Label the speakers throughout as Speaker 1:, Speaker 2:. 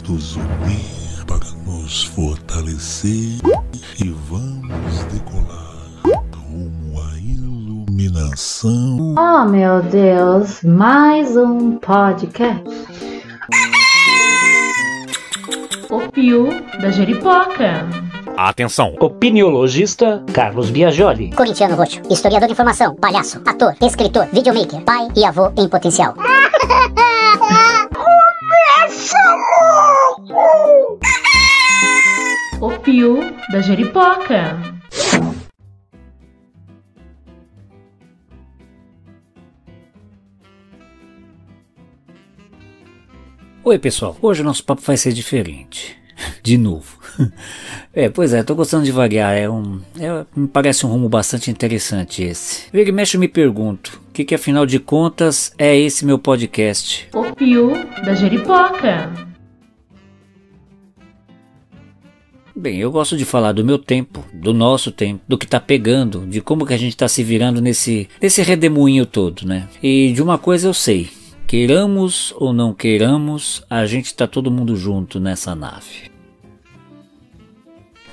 Speaker 1: nos unir para nos fortalecer e vamos decolar rumo à iluminação.
Speaker 2: Oh, meu Deus, mais um podcast. O Pio da Jeripoca.
Speaker 3: Atenção!
Speaker 4: Opiniologista Carlos Biagioli.
Speaker 5: Corintiano roxo, historiador de informação, palhaço, ator, escritor, videomaker, pai e avô em potencial.
Speaker 6: Começa logo!
Speaker 2: O Pio da Jeripoca.
Speaker 4: Oi pessoal, hoje o nosso papo vai ser diferente. De novo. Pois é, tô gostando de variar, me parece um rumo bastante interessante esse. Vira e mexe, eu me pergunto, o que afinal de contas é esse meu podcast?
Speaker 2: O Pio da Jeripoca.
Speaker 4: Bem, eu gosto de falar do meu tempo, do nosso tempo, do que tá pegando, de como que a gente tá se virando nesse redemoinho todo, né? E de uma coisa eu sei, queiramos ou não queiramos, a gente tá todo mundo junto nessa nave.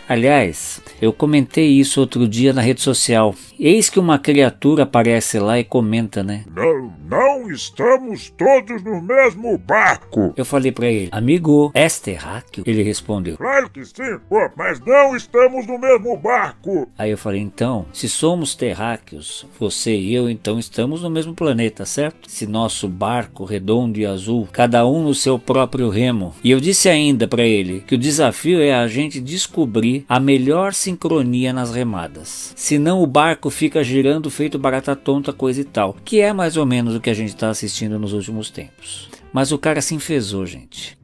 Speaker 4: Aliás, eu comentei isso outro dia na rede social. Eis que uma criatura aparece lá e comenta, né?
Speaker 6: Não estamos todos no mesmo barco.
Speaker 4: Eu falei pra ele, amigo, és terráqueo? Ele respondeu,
Speaker 6: Claro que sim, mas não estamos no mesmo barco.
Speaker 4: Aí eu falei, então, se somos terráqueos, você e eu, então estamos no mesmo planeta, certo? Se nosso barco redondo e azul, cada um no seu próprio remo. E eu disse ainda pra ele que o desafio é a gente descobrir a melhor sincronia nas remadas. Senão o barco fica girando feito barata tonta, coisa e tal. Que é mais ou menos o que a gente está assistindo nos últimos tempos. Mas o cara se enfezou, gente.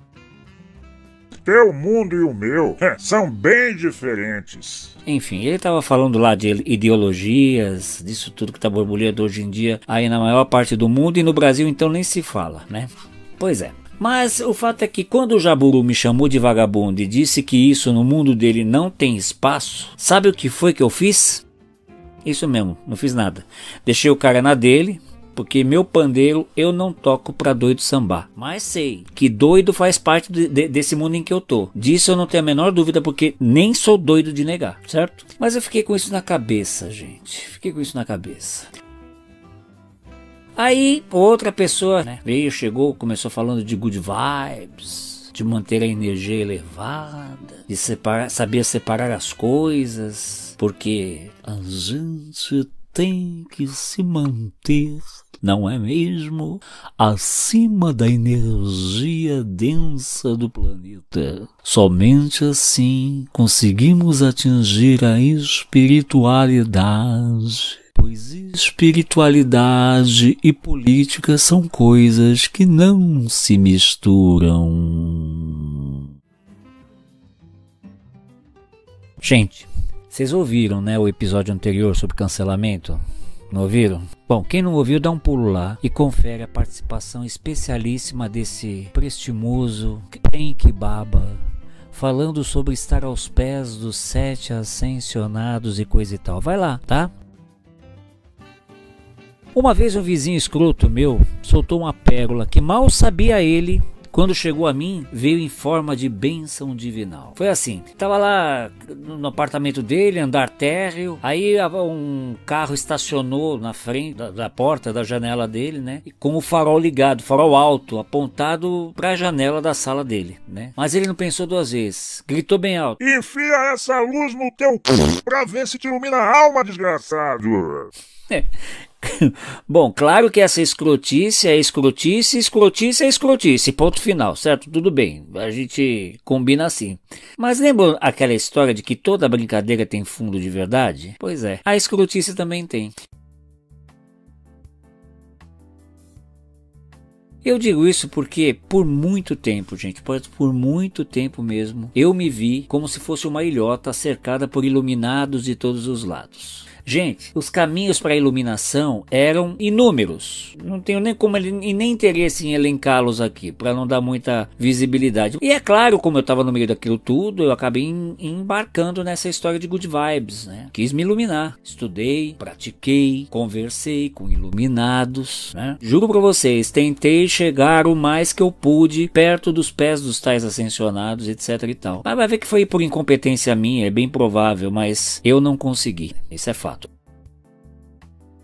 Speaker 6: Teu mundo e o meu são bem diferentes.
Speaker 4: Enfim, ele estava falando lá de ideologias, disso tudo que está borbulhando hoje em dia aí na maior parte do mundo, e no Brasil então nem se fala, né? Pois é. Mas o fato é que quando o Jaburu me chamou de vagabundo e disse que isso no mundo dele não tem espaço, sabe o que foi que eu fiz? Isso mesmo, não fiz nada. Deixei o cara na dele, porque meu pandeiro eu não toco pra doido sambar. Mas sei que doido faz parte desse mundo em que eu tô. Disso eu não tenho a menor dúvida, porque nem sou doido de negar, certo? Mas eu fiquei com isso na cabeça, gente. Fiquei com isso na cabeça. Aí outra pessoa, né, veio, chegou, começou falando de good vibes, de manter a energia elevada, de saber separar as coisas, porque a gente tem que se manter, não é mesmo, acima da energia densa do planeta. Somente assim conseguimos atingir a espiritualidade. Pois espiritualidade e política são coisas que não se misturam. Gente, vocês ouviram, né, o episódio anterior sobre cancelamento? Não ouviram? Bom, quem não ouviu, dá um pulo lá e confere a participação especialíssima desse prestimoso Henk Baba, falando sobre estar aos pés dos 7 ascensionados e coisa e tal. Vai lá, tá? Uma vez um vizinho escroto meu soltou uma pérola que mal sabia ele, quando chegou a mim, veio em forma de bênção divinal. Foi assim, tava lá no apartamento dele, andar térreo, aí um carro estacionou na frente da porta da janela dele, né? Com o farol ligado, farol alto, apontado pra janela da sala dele, né? Mas ele não pensou duas vezes, gritou bem alto.
Speaker 6: Enfia essa luz no teu pra ver se te ilumina a alma, desgraçado.
Speaker 4: Bom, claro que essa escrotice é escrotice, escrotice é escrotice, ponto final, certo? Tudo bem, a gente combina assim. Mas lembra aquela história de que toda brincadeira tem fundo de verdade? Pois é, a escrotice também tem. Eu digo isso porque por muito tempo, gente, por muito tempo mesmo, eu me vi como se fosse uma ilhota cercada por iluminados de todos os lados. Gente, os caminhos para a iluminação eram inúmeros. Não tenho nem como e nem interesse em elencá-los aqui, para não dar muita visibilidade. E é claro, como eu estava no meio daquilo tudo, eu acabei embarcando nessa história de good vibes, né? Quis me iluminar. Estudei, pratiquei, conversei com iluminados, né? Juro para vocês, tentei chegar o mais que eu pude perto dos pés dos tais ascensionados, etc e tal. Mas vai ver que foi por incompetência minha, é bem provável, mas eu não consegui. Isso é fato.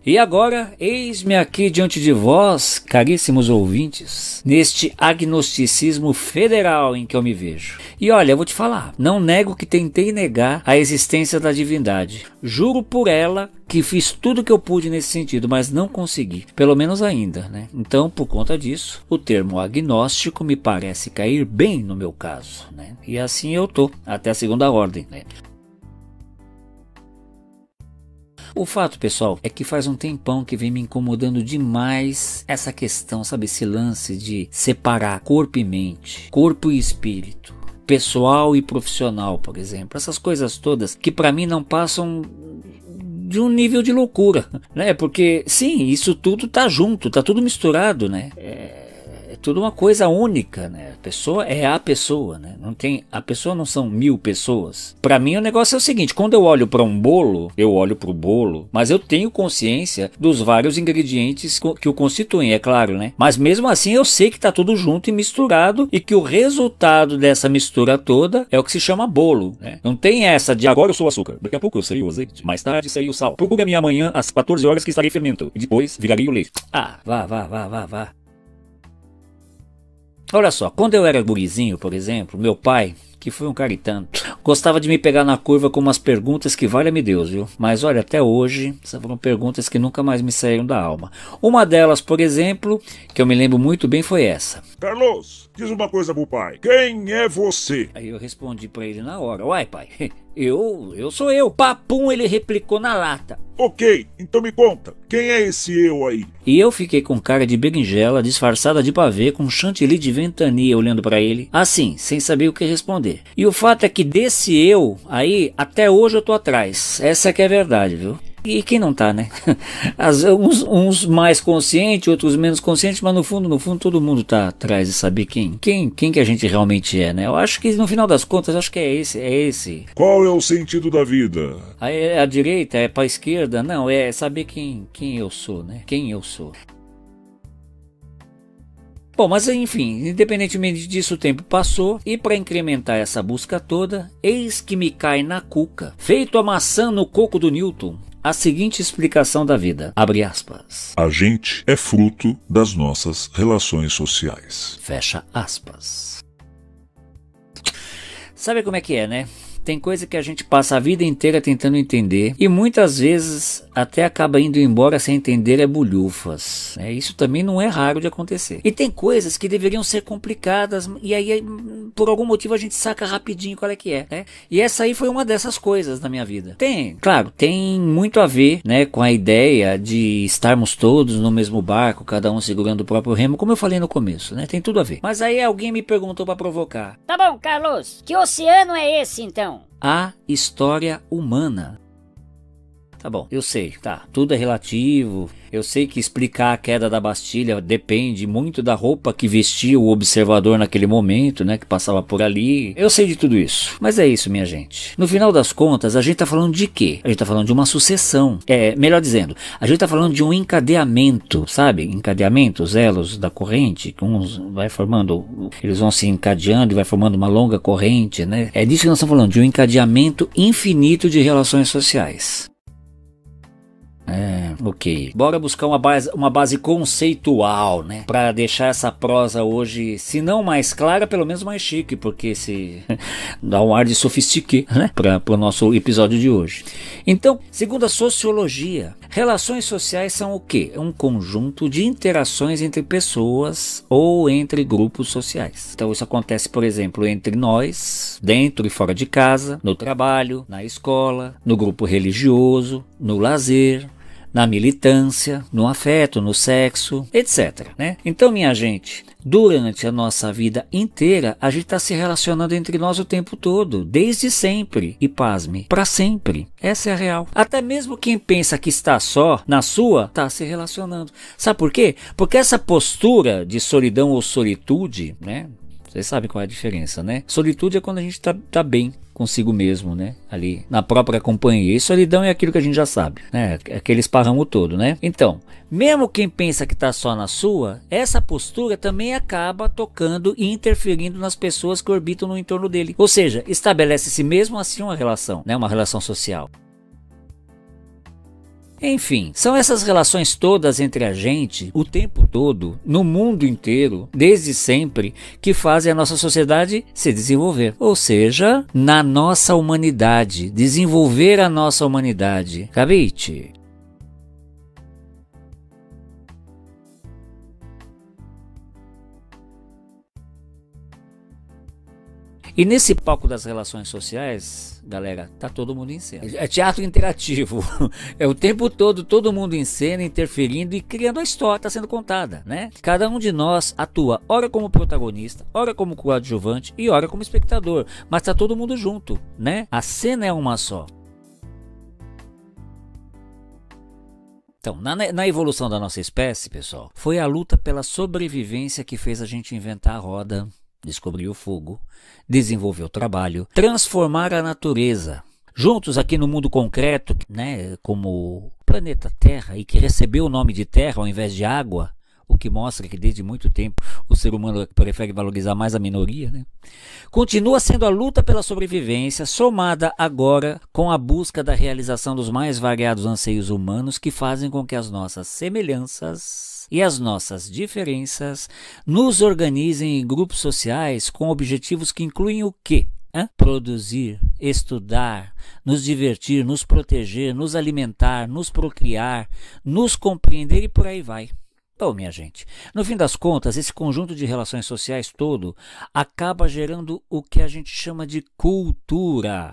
Speaker 4: E agora, eis-me aqui diante de vós, caríssimos ouvintes, neste agnosticismo federal em que eu me vejo. E olha, eu vou te falar, não nego que tentei negar a existência da divindade. Juro por ela que fiz tudo o que eu pude nesse sentido, mas não consegui, pelo menos ainda, né? Então, por conta disso, o termo agnóstico me parece cair bem no meu caso, né? E assim eu tô, até a segunda ordem, né? O fato, pessoal, é que faz um tempão que vem me incomodando demais essa questão, sabe, esse lance de separar corpo e mente, corpo e espírito, pessoal e profissional, por exemplo. Essas coisas todas que para mim não passam de um nível de loucura, né? Porque, sim, isso tudo tá junto, tá tudo misturado, né? É tudo uma coisa única, né? A pessoa é a pessoa, né? A pessoa não são 1000 pessoas. Para mim o negócio é o seguinte, quando eu olho para um bolo, eu olho para o bolo, mas eu tenho consciência dos vários ingredientes que o constituem, é claro, né? Mas mesmo assim eu sei que tá tudo junto e misturado e que o resultado dessa mistura toda é o que se chama bolo, né? Não tem essa de agora eu sou o açúcar, daqui a pouco eu serei o azeite, mais tarde serei o sal. Procure-me amanhã às 14 horas que estarei fermentando e depois virarei o leite. Ah, vá. Olha só, quando eu era gurizinho, por exemplo, meu pai, que foi um cara e tanto, gostava de me pegar na curva com umas perguntas que valha-me Deus, viu? Mas olha, até hoje, essas foram perguntas que nunca mais me saíram da alma. Uma delas, por exemplo, que eu me lembro muito bem foi essa.
Speaker 6: Carlos, diz uma coisa pro pai. Quem é você?
Speaker 4: Aí eu respondi pra ele na hora. Uai, pai, eu sou eu. Papum, ele replicou na lata.
Speaker 6: Ok, então me conta. Quem é esse eu aí?
Speaker 4: E eu fiquei com cara de berinjela, disfarçada de pavê, com chantilly de ventania olhando pra ele, assim, sem saber o que responder. E o fato é que desse eu aí, até hoje eu tô atrás. Essa é que é a verdade, viu? E quem não tá, né? Uns mais conscientes, outros menos conscientes, mas no fundo todo mundo tá atrás de saber quem que a gente realmente é, né? Eu acho que no final das contas, acho que é esse.
Speaker 6: Qual é o sentido da vida?
Speaker 4: É a direita, é pra esquerda? Não, é saber quem eu sou, né? Quem eu sou. Bom, mas enfim, independentemente disso, o tempo passou e para incrementar essa busca toda, eis que me cai na cuca, feito a maçã no coco do Newton, a seguinte explicação da vida, abre aspas.
Speaker 1: A gente é fruto das nossas relações sociais.
Speaker 4: Fecha aspas. Sabe como é que é, né? Tem coisa que a gente passa a vida inteira tentando entender e muitas vezes até acaba indo embora sem entender bulhufas. Isso também não é raro de acontecer. E tem coisas que deveriam ser complicadas e aí por algum motivo a gente saca rapidinho qual é que é, né? E essa aí foi uma dessas coisas na minha vida. Tem muito a ver, né, com a ideia de estarmos todos no mesmo barco, cada um segurando o próprio remo, como eu falei no começo, né? Tem tudo a ver. Mas aí alguém me perguntou pra provocar.
Speaker 5: Tá bom, Carlos, que oceano é esse então?
Speaker 4: A história humana. Tá bom, eu sei, tá, tudo é relativo. Eu sei que explicar a queda da Bastilha depende muito da roupa que vestia o observador naquele momento, né, que passava por ali. Eu sei de tudo isso. Mas é isso, minha gente. No final das contas, a gente tá falando de quê? A gente tá falando de uma sucessão. Melhor dizendo, a gente tá falando de um encadeamento, sabe? Encadeamento, os elos da corrente, que uns vai formando, eles vão se encadeando e vai formando uma longa corrente, né? É disso que nós estamos falando, de um encadeamento infinito de relações sociais. Ok. Bora buscar uma base conceitual, né? Pra deixar essa prosa hoje, se não mais clara, pelo menos mais chique, porque se dá um ar de sofistiqué, né? Pro nosso episódio de hoje. Então, segundo a sociologia, relações sociais são o quê? É um conjunto de interações entre pessoas ou entre grupos sociais. Então isso acontece, por exemplo, entre nós, dentro e fora de casa, no trabalho, na escola, no grupo religioso, no lazer, na militância, no afeto, no sexo, etc, né? Então, minha gente, durante a nossa vida inteira, a gente está se relacionando entre nós o tempo todo, desde sempre. E pasme, para sempre. Essa é a real. Até mesmo quem pensa que está só, na sua, está se relacionando. Sabe por quê? Porque essa postura de solidão ou solitude, né? Vocês sabem qual é a diferença, né? Solitude é quando a gente tá bem consigo mesmo, né? Ali, na própria companhia. E solidão é aquilo que a gente já sabe, né? Aquele esparramo todo, né? Então, mesmo quem pensa que tá só na sua, essa postura também acaba tocando e interferindo nas pessoas que orbitam no entorno dele. Ou seja, estabelece-se mesmo assim uma relação, né? Uma relação social. Enfim, são essas relações todas entre a gente, o tempo todo, no mundo inteiro, desde sempre, que fazem a nossa sociedade se desenvolver. Ou seja, na nossa humanidade, desenvolver a nossa humanidade. Capite? E nesse palco das relações sociais, galera, tá todo mundo em cena. É teatro interativo. É o tempo todo mundo em cena, interferindo e criando a história que está sendo contada, né? Cada um de nós atua, ora como protagonista, ora como coadjuvante e ora como espectador. Mas tá todo mundo junto, né? A cena é uma só. Então, na evolução da nossa espécie, pessoal, foi a luta pela sobrevivência que fez a gente inventar a roda, descobrir o fogo, desenvolver o trabalho, transformar a natureza. Juntos aqui no mundo concreto, né, como o planeta Terra, e que recebeu o nome de Terra ao invés de água, o que mostra que desde muito tempo o ser humano prefere valorizar mais a minoria, né? Continua sendo a luta pela sobrevivência, somada agora com a busca da realização dos mais variados anseios humanos que fazem com que as nossas semelhanças e as nossas diferenças nos organizem em grupos sociais com objetivos que incluem o quê? Produzir, estudar, nos divertir, nos proteger, nos alimentar, nos procriar, nos compreender e por aí vai. Bom, minha gente, no fim das contas, esse conjunto de relações sociais todo acaba gerando o que a gente chama de cultura.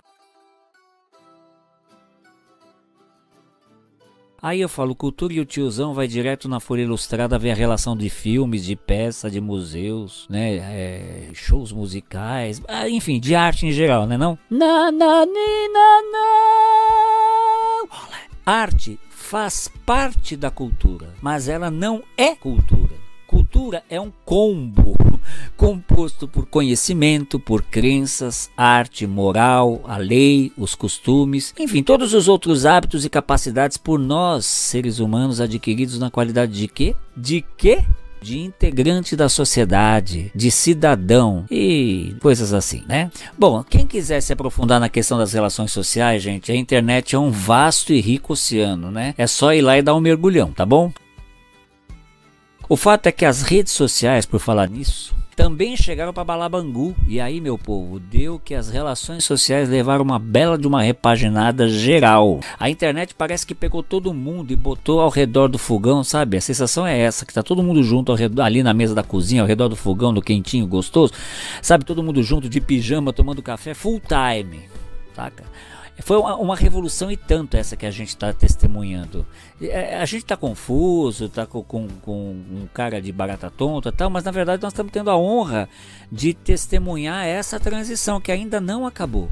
Speaker 4: Aí eu falo cultura e o tiozão vai direto na Folha Ilustrada ver a relação de filmes, de peça, de museus, né, shows musicais, enfim, de arte em geral, né não? Arte faz parte da cultura, mas ela não é cultura. Cultura é um combo composto por conhecimento, por crenças, arte, moral, a lei, os costumes, enfim, todos os outros hábitos e capacidades por nós, seres humanos, adquiridos na qualidade de quê? De quê? De integrante da sociedade, de cidadão e coisas assim, né? Bom, quem quiser se aprofundar na questão das relações sociais, gente, a internet é um vasto e rico oceano, né? É só ir lá e dar um mergulhão, tá bom? O fato é que as redes sociais, por falar nisso, também chegaram para Balabangu. E aí, meu povo, deu que as relações sociais levaram uma bela de uma repaginada geral. A internet parece que pegou todo mundo e botou ao redor do fogão, sabe? A sensação é essa, que tá todo mundo junto ao redor, ali na mesa da cozinha, ao redor do fogão, do quentinho, gostoso. Sabe, todo mundo junto de pijama, tomando café full time, saca? Foi uma revolução e tanto essa que a gente está testemunhando. A gente está confuso, está com um cara de barata tonta e tal, mas na verdade nós estamos tendo a honra de testemunhar essa transição que ainda não acabou,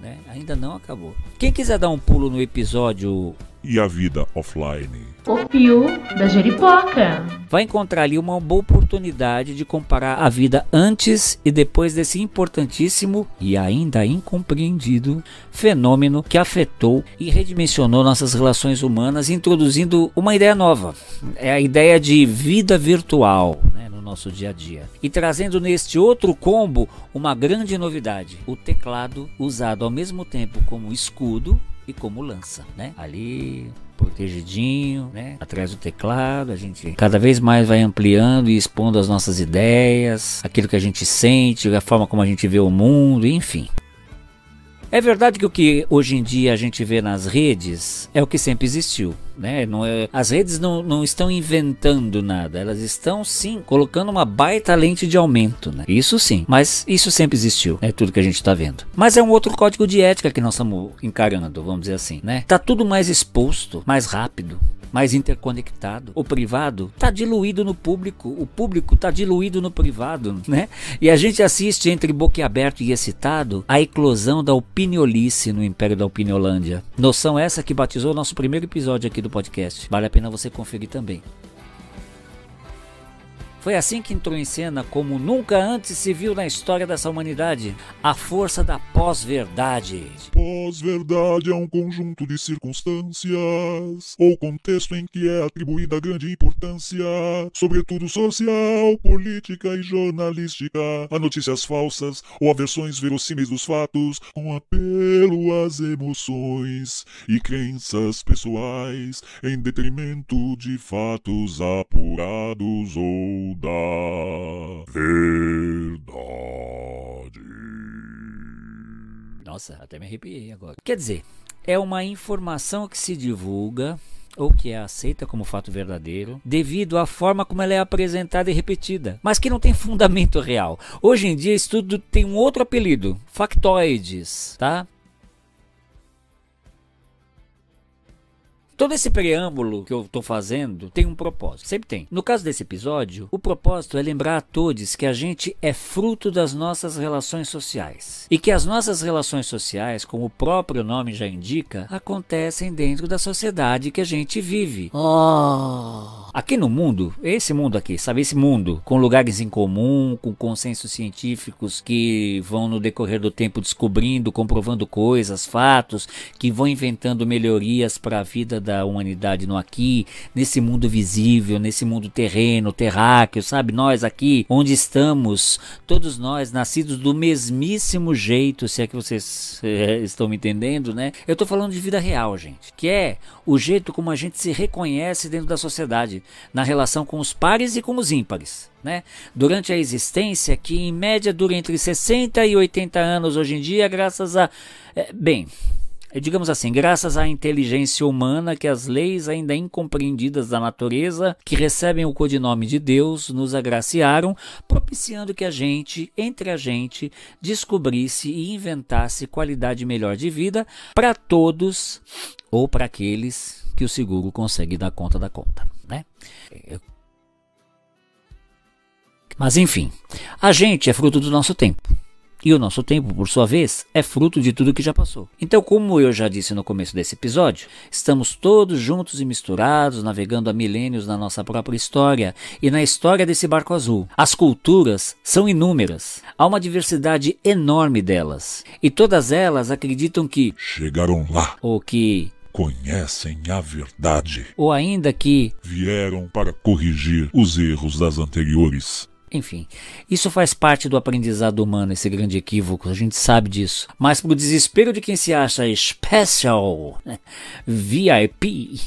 Speaker 4: né? Ainda não acabou. Quem quiser dar um pulo no episódio
Speaker 1: E a vida offline?
Speaker 2: O fio da jeripoca.
Speaker 4: Vai encontrar ali uma boa oportunidade de comparar a vida antes e depois desse importantíssimo e ainda incompreendido fenômeno que afetou e redimensionou nossas relações humanas, introduzindo uma ideia nova. É a ideia de vida virtual, né, no nosso dia a dia. E trazendo neste outro combo uma grande novidade: o teclado usado ao mesmo tempo como escudo e como lança, né? Ali protegidinho, né? Atrás do teclado, a gente cada vez mais vai ampliando e expondo as nossas ideias, aquilo que a gente sente, a forma como a gente vê o mundo, enfim. É verdade que o que hoje em dia a gente vê nas redes é o que sempre existiu, né? As redes não estão inventando nada, elas estão sim colocando uma baita lente de aumento, né? Isso sim, mas isso sempre existiu, é tudo que a gente está vendo. Mas é um outro código de ética que nós estamos encarando, vamos dizer assim, né? Tá tudo mais exposto, mais rápido, mais interconectado. O privado está diluído no público, o público está diluído no privado, né? E a gente assiste entre boquiaberto e excitado a eclosão da opiniolice no Império da Opiniolândia. Noção essa que batizou o nosso primeiro episódio aqui do podcast. Vale a pena você conferir também. Foi assim que entrou em cena, como nunca antes se viu na história dessa humanidade, a força da pós-verdade.
Speaker 1: Pós-verdade é um conjunto de circunstâncias ou contexto em que é atribuída grande importância, sobretudo social, política e jornalística, a notícias falsas ou a versões verossímeis dos fatos, com apelo às emoções e crenças pessoais, em detrimento de fatos apurados ou da verdade.
Speaker 4: Nossa, até me arrepiei agora. Quer dizer, é uma informação que se divulga ou que é aceita como fato verdadeiro devido à forma como ela é apresentada e repetida, mas que não tem fundamento real. Hoje em dia isso tudo tem um outro apelido, factoides, tá? Todo esse preâmbulo que eu estou fazendo tem um propósito, sempre tem. No caso desse episódio, o propósito é lembrar a todos que a gente é fruto das nossas relações sociais. E que as nossas relações sociais, como o próprio nome já indica, acontecem dentro da sociedade que a gente vive. Aqui no mundo, esse mundo aqui, sabe? Esse mundo com lugares em comum, com consensos científicos que vão no decorrer do tempo descobrindo, comprovando coisas, fatos, que vão inventando melhorias para a vida da humanidade no aqui, nesse mundo visível, nesse mundo terreno, terráqueo, sabe? Nós aqui, onde estamos, todos nós nascidos do mesmíssimo jeito, se é que vocês estão me entendendo, né? Eu tô falando de vida real, gente, que é o jeito como a gente se reconhece dentro da sociedade, na relação com os pares e com os ímpares, né? Durante a existência, que em média dura entre 60 e 80 anos hoje em dia, graças a... digamos assim, graças à inteligência humana, que as leis ainda incompreendidas da natureza, que recebem o codinome de Deus, nos agraciaram, propiciando que a gente, entre a gente, descobrisse e inventasse qualidade melhor de vida para todos ou para aqueles que o seguro consegue dar conta da conta, né? Mas enfim, a gente é fruto do nosso tempo. E o nosso tempo, por sua vez, é fruto de tudo que já passou. Então, como eu já disse no começo desse episódio, estamos todos juntos e misturados, navegando há milênios na nossa própria história e na história desse barco azul. As culturas são inúmeras. Há uma diversidade enorme delas. E todas elas acreditam que
Speaker 1: chegaram lá,
Speaker 4: ou que
Speaker 1: conhecem a verdade,
Speaker 4: ou ainda que
Speaker 1: vieram para corrigir os erros das anteriores.
Speaker 4: Enfim, isso faz parte do aprendizado humano, esse grande equívoco, a gente sabe disso. Mas pro desespero de quem se acha special, VIP,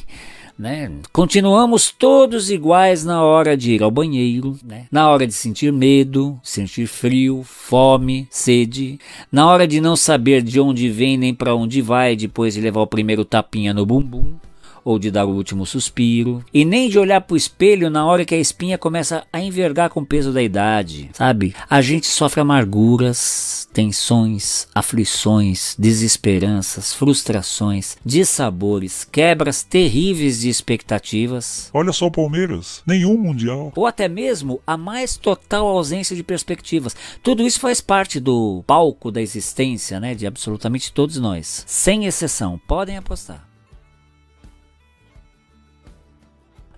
Speaker 4: né? Continuamos todos iguais na hora de ir ao banheiro, né? Na hora de sentir medo, sentir frio, fome, sede, na hora de não saber de onde vem nem para onde vai depois de levar o primeiro tapinha no bumbum, ou de dar o último suspiro, e nem de olhar pro espelho na hora que a espinha começa a envergar com o peso da idade, sabe? A gente sofre amarguras, tensões, aflições, desesperanças, frustrações, dissabores, quebras terríveis de expectativas.
Speaker 1: Olha só o Palmeiras, nenhum mundial.
Speaker 4: Ou até mesmo a mais total ausência de perspectivas. Tudo isso faz parte do palco da existência, né? De absolutamente todos nós. Sem exceção, podem apostar.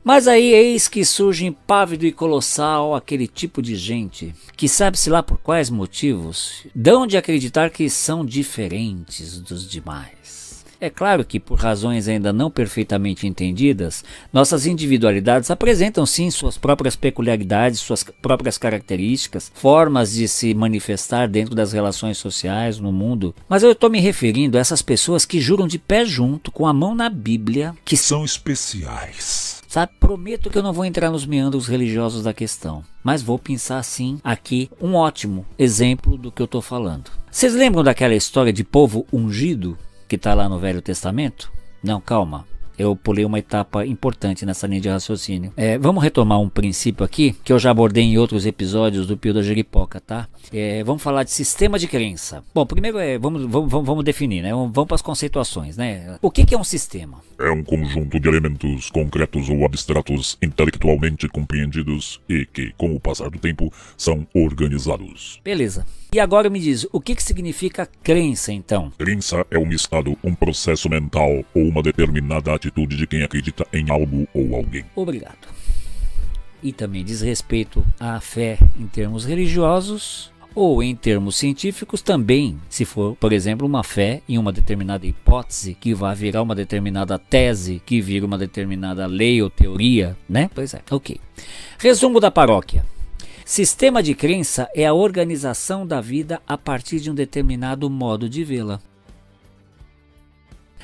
Speaker 4: Mas aí eis que surge impávido e colossal aquele tipo de gente que sabe-se lá por quais motivos dão de acreditar que são diferentes dos demais. É claro que por razões ainda não perfeitamente entendidas, nossas individualidades apresentam sim suas próprias peculiaridades, suas próprias características, formas de se manifestar dentro das relações sociais no mundo. Mas eu estou me referindo a essas pessoas que juram de pé junto, com a mão na Bíblia, que
Speaker 1: são especiais.
Speaker 4: Sabe, prometo que eu não vou entrar nos meandros religiosos da questão, mas vou pensar assim aqui um ótimo exemplo do que eu estou falando. Vocês lembram daquela história de povo ungido que está lá no Velho Testamento? Não, calma. Eu pulei uma etapa importante nessa linha de raciocínio. Vamos retomar um princípio aqui, que eu já abordei em outros episódios do Pio da Jeripoca, tá? Vamos falar de sistema de crença. Bom, primeiro vamos definir, né? Vamos para as conceituações, né? O que é um sistema?
Speaker 1: É um conjunto de elementos concretos ou abstratos intelectualmente compreendidos e que, com o passar do tempo, são organizados.
Speaker 4: Beleza. E agora me diz, o que significa crença, então?
Speaker 1: Crença é um estado, um processo mental ou uma determinada atitude de quem acredita em algo ou alguém.
Speaker 4: Obrigado. E também diz respeito à fé em termos religiosos ou em termos científicos também, se for, por exemplo, uma fé em uma determinada hipótese que vai virar uma determinada tese, que vira uma determinada lei ou teoria, né? Pois é, ok. Resumo da paróquia. Sistema de crença é a organização da vida a partir de um determinado modo de vê-la.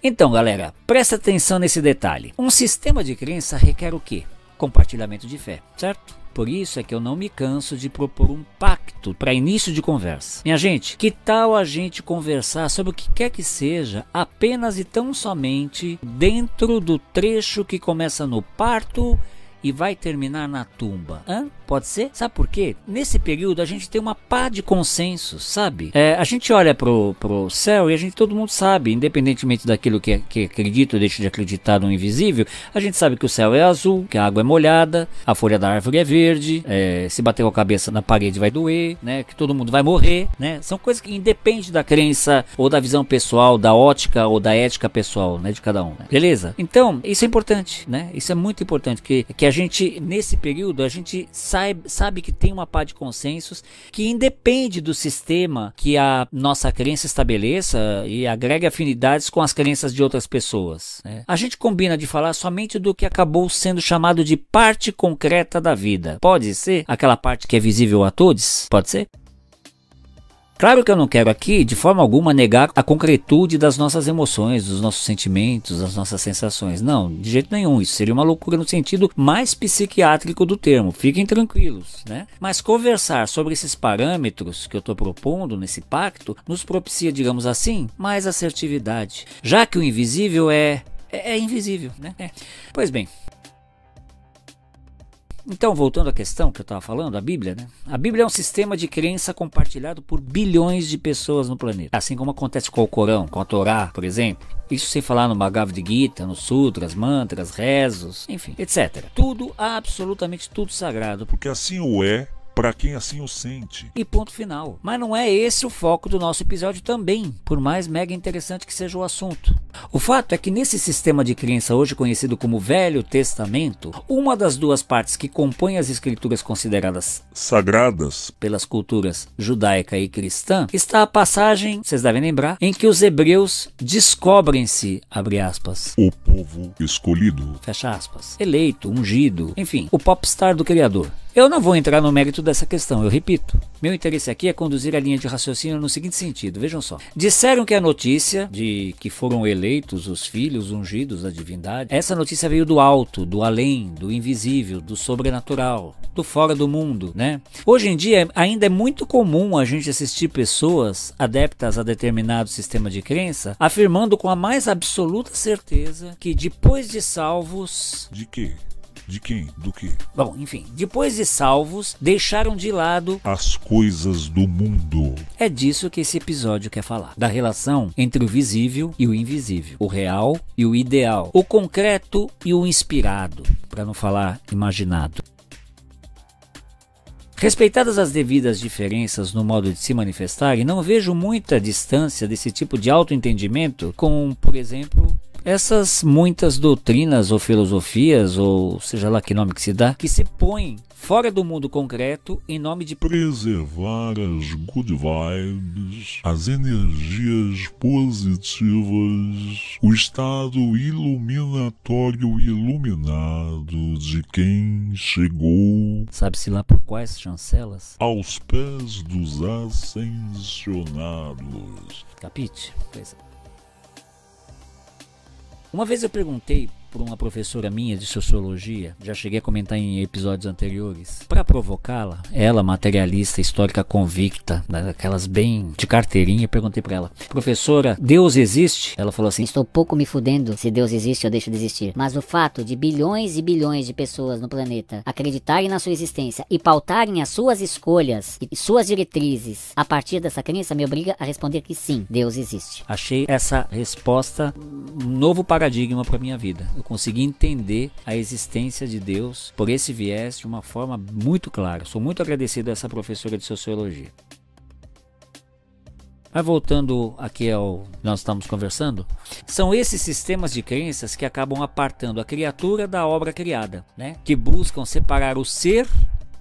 Speaker 4: Então, galera, presta atenção nesse detalhe. Um sistema de crença requer o quê? Compartilhamento de fé, certo? Por isso é que eu não me canso de propor um pacto para início de conversa. Minha gente, que tal a gente conversar sobre o que quer que seja, apenas e tão somente dentro do trecho que começa no parto e vai terminar na tumba? Pode ser? Sabe por quê? Nesse período a gente tem uma pá de consensos, sabe? A gente olha pro céu e todo mundo sabe, independentemente daquilo que acredita ou deixa de acreditar no invisível, a gente sabe que o céu é azul, que a água é molhada, a folha da árvore é verde, se bater com a cabeça na parede vai doer, né? Que todo mundo vai morrer, né? São coisas que independem da crença ou da visão pessoal, da ótica ou da ética pessoal, né? De cada um, né? Beleza? Então, isso é importante, né? Isso é muito importante, que a gente, nesse período, a gente sabe que tem uma pá de consensos que independe do sistema que a nossa crença estabeleça e agregue afinidades com as crenças de outras pessoas, né? A gente combina de falar somente do que acabou sendo chamado de parte concreta da vida. Pode ser aquela parte que é visível a todos? Pode ser? Claro que eu não quero aqui, de forma alguma, negar a concretude das nossas emoções, dos nossos sentimentos, das nossas sensações. Não, de jeito nenhum. Isso seria uma loucura no sentido mais psiquiátrico do termo. Fiquem tranquilos, né? Mas conversar sobre esses parâmetros que eu estou propondo nesse pacto nos propicia, digamos assim, mais assertividade. Já que o invisível é invisível, né? Pois bem. Então, voltando à questão que eu estava falando, a Bíblia, né? A Bíblia é um sistema de crença compartilhado por bilhões de pessoas no planeta. Assim como acontece com o Corão, com a Torá, por exemplo. Isso sem falar no Bhagavad Gita, nos sutras, mantras, rezos, enfim, etc. Tudo, absolutamente tudo sagrado.
Speaker 1: Porque assim o é para quem assim o sente.
Speaker 4: E ponto final. Mas não é esse o foco do nosso episódio também, por mais mega interessante que seja o assunto. O fato é que nesse sistema de crença hoje conhecido como Velho Testamento, uma das duas partes que compõem as escrituras consideradas
Speaker 1: sagradas
Speaker 4: pelas culturas judaica e cristã, está a passagem, vocês devem lembrar, em que os hebreus descobrem-se, abre aspas,
Speaker 1: o povo escolhido,
Speaker 4: fecha aspas, eleito, ungido, enfim, o popstar do Criador. Eu não vou entrar no mérito dessa questão, eu repito. Meu interesse aqui é conduzir a linha de raciocínio no seguinte sentido, vejam só. Disseram que a notícia de que foram eleitos os filhos ungidos da divindade, essa notícia veio do alto, do além, do invisível, do sobrenatural, do fora do mundo, né? Hoje em dia ainda é muito comum a gente assistir pessoas adeptas a determinado sistema de crença afirmando com a mais absoluta certeza que depois de salvos...
Speaker 1: De quê? De quem? Do quê?
Speaker 4: Bom, enfim, depois de salvos, deixaram de lado
Speaker 1: as coisas do mundo.
Speaker 4: É disso que esse episódio quer falar. Da relação entre o visível e o invisível. O real e o ideal. O concreto e o inspirado. Para não falar imaginado. Respeitadas as devidas diferenças no modo de se manifestar, e não vejo muita distância desse tipo de autoentendimento com, por exemplo... essas muitas doutrinas ou filosofias, ou seja lá que nome que se dá, que se põem fora do mundo concreto em nome de
Speaker 1: preservar as good vibes, as energias positivas, o estado iluminatório iluminado de quem chegou,
Speaker 4: sabe-se lá por quais chancelas,
Speaker 1: aos pés dos ascensionados.
Speaker 4: Capite? Pois é. Uma vez eu perguntei por uma professora minha de sociologia, já cheguei a comentar em episódios anteriores, para provocá-la, ela, materialista, histórica convicta, daquelas bem de carteirinha, perguntei para ela: professora, Deus existe? Ela falou assim:
Speaker 5: Estou pouco me fudendo se Deus existe ou deixa de existir. Mas o fato de bilhões e bilhões de pessoas no planeta acreditarem na sua existência e pautarem as suas escolhas e suas diretrizes a partir dessa crença me obriga a responder que sim, Deus existe.
Speaker 4: achei essa resposta um novo paradigma para minha vida. Eu consegui entender a existência de Deus por esse viés de uma forma muito clara. Sou muito agradecido a essa professora de sociologia. Mas voltando aqui ao que nós estamos conversando, são esses sistemas de crenças que acabam apartando a criatura da obra criada, né? Que buscam separar o ser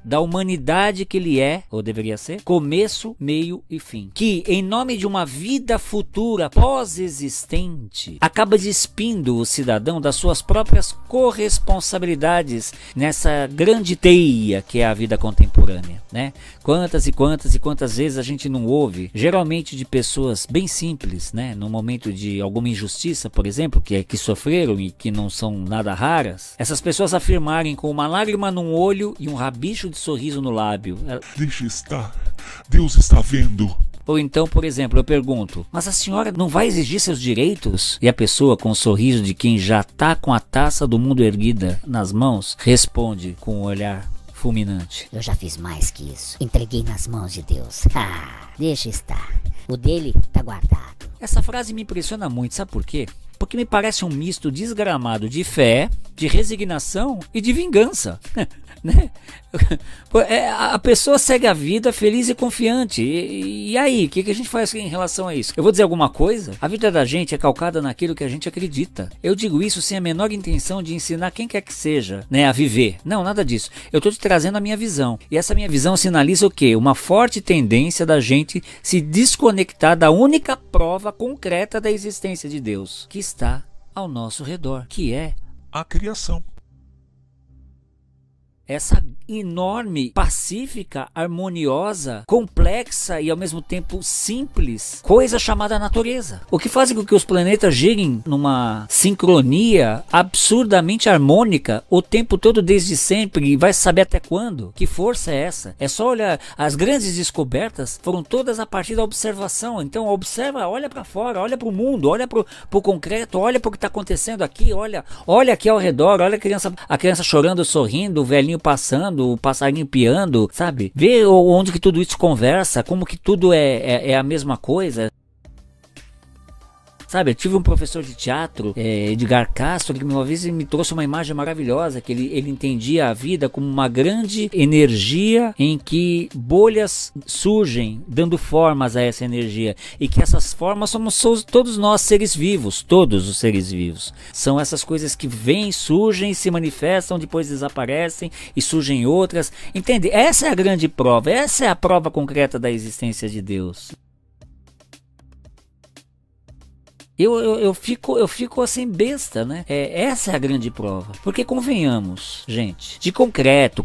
Speaker 4: da humanidade que ele é, ou deveria ser, começo, meio e fim. Que, em nome de uma vida futura pós-existente, acaba despindo o cidadão das suas próprias corresponsabilidades nessa grande teia que é a vida contemporânea, né? Quantas e quantas vezes a gente não ouve, geralmente de pessoas bem simples, né? No momento de alguma injustiça, por exemplo, que sofreram e que não são nada raras, essas pessoas afirmarem com uma lágrima no olho e um rabicho de sorriso no lábio:
Speaker 1: Deixa estar. Deus está vendo.
Speaker 4: ou então, por exemplo, eu pergunto: mas a senhora não vai exigir seus direitos? E a pessoa, com o sorriso de quem já tá com a taça do mundo erguida nas mãos, responde com um olhar fulminante:
Speaker 5: Eu já fiz mais que isso. Entreguei nas mãos de Deus. Deixa estar. O dele tá guardado.
Speaker 4: Essa frase me impressiona muito, sabe por quê? Porque me parece um misto desgramado de fé, de resignação e de vingança. Né? A pessoa segue a vida feliz e confiante. E aí, o que a gente faz em relação a isso? Eu vou dizer alguma coisa? A vida da gente é calcada naquilo que a gente acredita. Eu digo isso sem a menor intenção de ensinar quem quer que seja, né, a viver. Não, nada disso. Eu estou te trazendo a minha visão. E essa minha visão sinaliza o quê? Uma forte tendência da gente se desconectar da única prova concreta da existência de Deus, que está ao nosso redor, que é
Speaker 1: A criação.
Speaker 4: essa enorme, pacífica, harmoniosa, complexa e ao mesmo tempo simples coisa chamada natureza. O que faz com que os planetas girem numa sincronia absurdamente harmônica o tempo todo, desde sempre, e vai saber até quando. Que força é essa? É só olhar. As grandes descobertas foram todas a partir da observação. Então observa, olha para fora, olha para o mundo, olha para o concreto, olha para o que está acontecendo aqui, olha aqui ao redor, olha a criança chorando, sorrindo, o velhinho passando, o passarinho piando, sabe? Vê onde que tudo isso conversa, como que tudo é a mesma coisa. Sabe, eu tive um professor de teatro, Edgar Castro, que uma vez me trouxe uma imagem maravilhosa, que ele entendia a vida como uma grande energia em que bolhas surgem, dando formas a essa energia, e que essas formas somos todos nós, seres vivos, todos os seres vivos. São essas coisas que vêm, surgem, se manifestam, depois desaparecem e surgem outras. Entende? Essa é a grande prova, essa é a prova concreta da existência de Deus. Eu fico assim besta, né? Essa é a grande prova. Porque convenhamos, gente, de concreto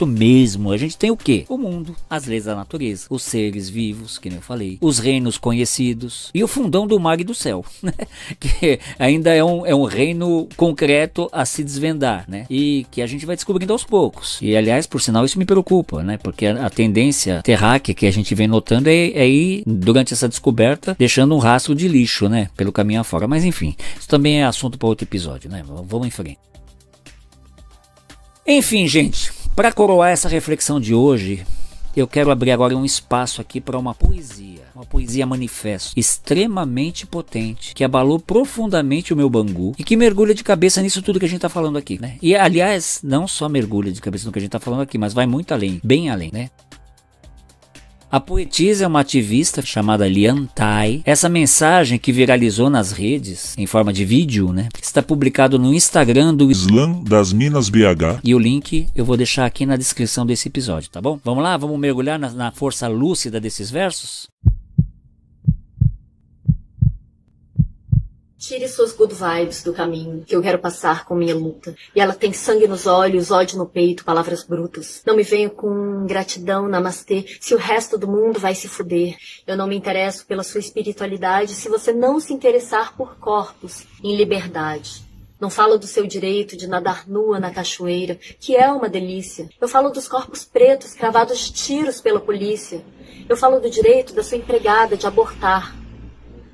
Speaker 4: mesmo, a gente tem o quê? O mundo, as leis da natureza, os seres vivos, que nem eu falei, os reinos conhecidos e o fundão do mar e do céu, né? Que ainda é um reino concreto a se desvendar, né? E que a gente vai descobrindo aos poucos. E aliás, por sinal, isso me preocupa, né? Porque a tendência terráquea que a gente vem notando é ir, durante essa descoberta, deixando um rastro de lixo, né, pelo caminho afora. Mas enfim, isso também é assunto para outro episódio, né? Vamos em frente. Enfim, gente, para coroar essa reflexão de hoje, eu quero abrir agora um espaço aqui para uma poesia manifesto, extremamente potente, que abalou profundamente o meu Bangu e que mergulha de cabeça nisso tudo que a gente tá falando aqui, né? E aliás, não só mergulha de cabeça no que a gente tá falando aqui, mas vai muito além, bem além, né? A poetisa é uma ativista chamada Lian Tai. Essa mensagem, que viralizou nas redes em forma de vídeo, né, está publicado no Instagram do
Speaker 1: Slam das Minas BH.
Speaker 4: E o link eu vou deixar aqui na descrição desse episódio, tá bom? Vamos lá, vamos mergulhar na força lúcida desses versos?
Speaker 3: Tire suas good vibes do caminho que eu quero passar com minha luta. E ela tem sangue nos olhos, ódio no peito, palavras brutas. Não me venha com gratidão, namastê, se o resto do mundo vai se fuder. Eu não me interesso pela sua espiritualidade se você não se interessar por corpos em liberdade. Não falo do seu direito de nadar nua na cachoeira, que é uma delícia. Eu falo dos corpos pretos cravados de tiros pela polícia. Eu falo do direito da sua empregada de abortar.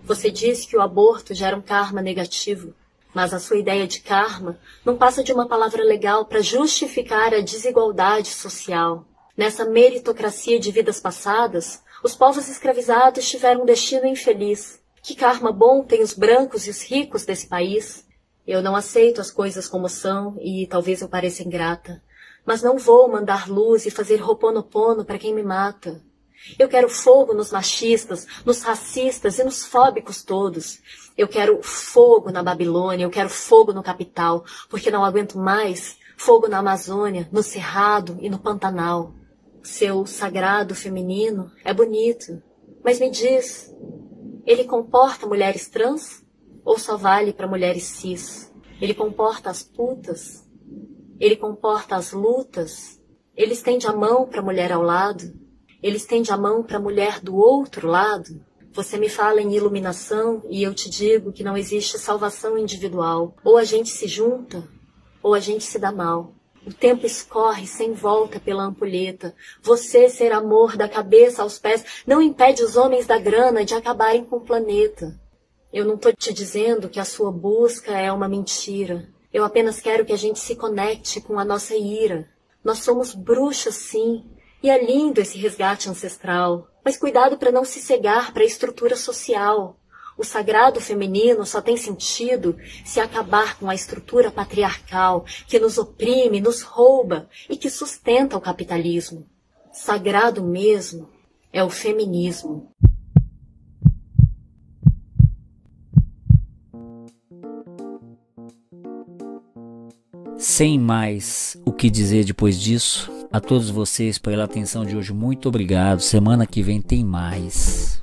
Speaker 3: Você diz que o aborto gera um karma negativo, mas a sua ideia de karma não passa de uma palavra legal para justificar a desigualdade social. Nessa meritocracia de vidas passadas, os povos escravizados tiveram um destino infeliz. Que karma bom tem os brancos e os ricos desse país? Eu não aceito as coisas como são e talvez eu pareça ingrata, mas não vou mandar luz e fazer roponopono para quem me mata. Eu quero fogo nos machistas, nos racistas e nos fóbicos todos. Eu quero fogo na Babilônia, eu quero fogo no capital, porque não aguento mais fogo na Amazônia, no Cerrado e no Pantanal. Seu sagrado feminino é bonito, mas me diz, ele comporta mulheres trans ou só vale para mulheres cis? Ele comporta as putas? Ele comporta as lutas? Ele estende a mão para a mulher ao lado? Ele estende a mão para a mulher do outro lado? Você me fala em iluminação e eu te digo que não existe salvação individual. Ou a gente se junta, ou a gente se dá mal. O tempo escorre sem volta pela ampulheta. Você ser amor da cabeça aos pés não impede os homens da grana de acabarem com o planeta. Eu não estou te dizendo que a sua busca é uma mentira. Eu apenas quero que a gente se conecte com a nossa ira. Nós somos bruxas, sim. E é lindo esse resgate ancestral, mas cuidado para não se cegar para a estrutura social. O sagrado feminino só tem sentido se acabar com a estrutura patriarcal que nos oprime, nos rouba e que sustenta o capitalismo. Sagrado mesmo é o feminismo.
Speaker 4: Sem mais o que dizer depois disso, a todos vocês pela atenção de hoje, muito obrigado. Semana que vem tem mais.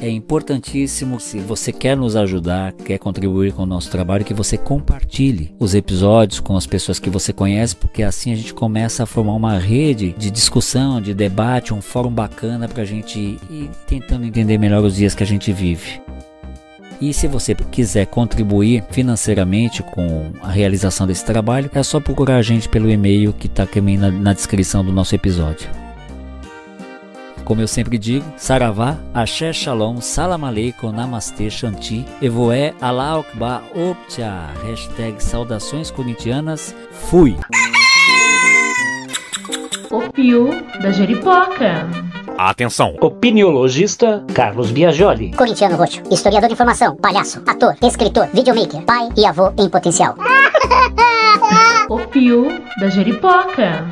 Speaker 4: É importantíssimo, se você quer nos ajudar, quer contribuir com o nosso trabalho, que você compartilhe os episódios com as pessoas que você conhece, porque assim a gente começa a formar uma rede de discussão, de debate, um fórum bacana para a gente ir tentando entender melhor os dias que a gente vive. E se você quiser contribuir financeiramente com a realização desse trabalho, é só procurar a gente pelo e-mail que está aqui na descrição do nosso episódio. Como eu sempre digo, Saravá, Axé Shalom, Salam Aleikum, Namastê, Shanti, Evoé, Allah Akbar, Optia, hashtag saudações corintianas, fui!
Speaker 2: O Pio da Jeripoca.
Speaker 7: Atenção!
Speaker 8: Opiniologista Carlos Biagioli.
Speaker 9: Corintiano roxo, historiador de informação, palhaço, ator, escritor, videomaker, pai e avô em potencial.
Speaker 2: O Pio da Jeripoca.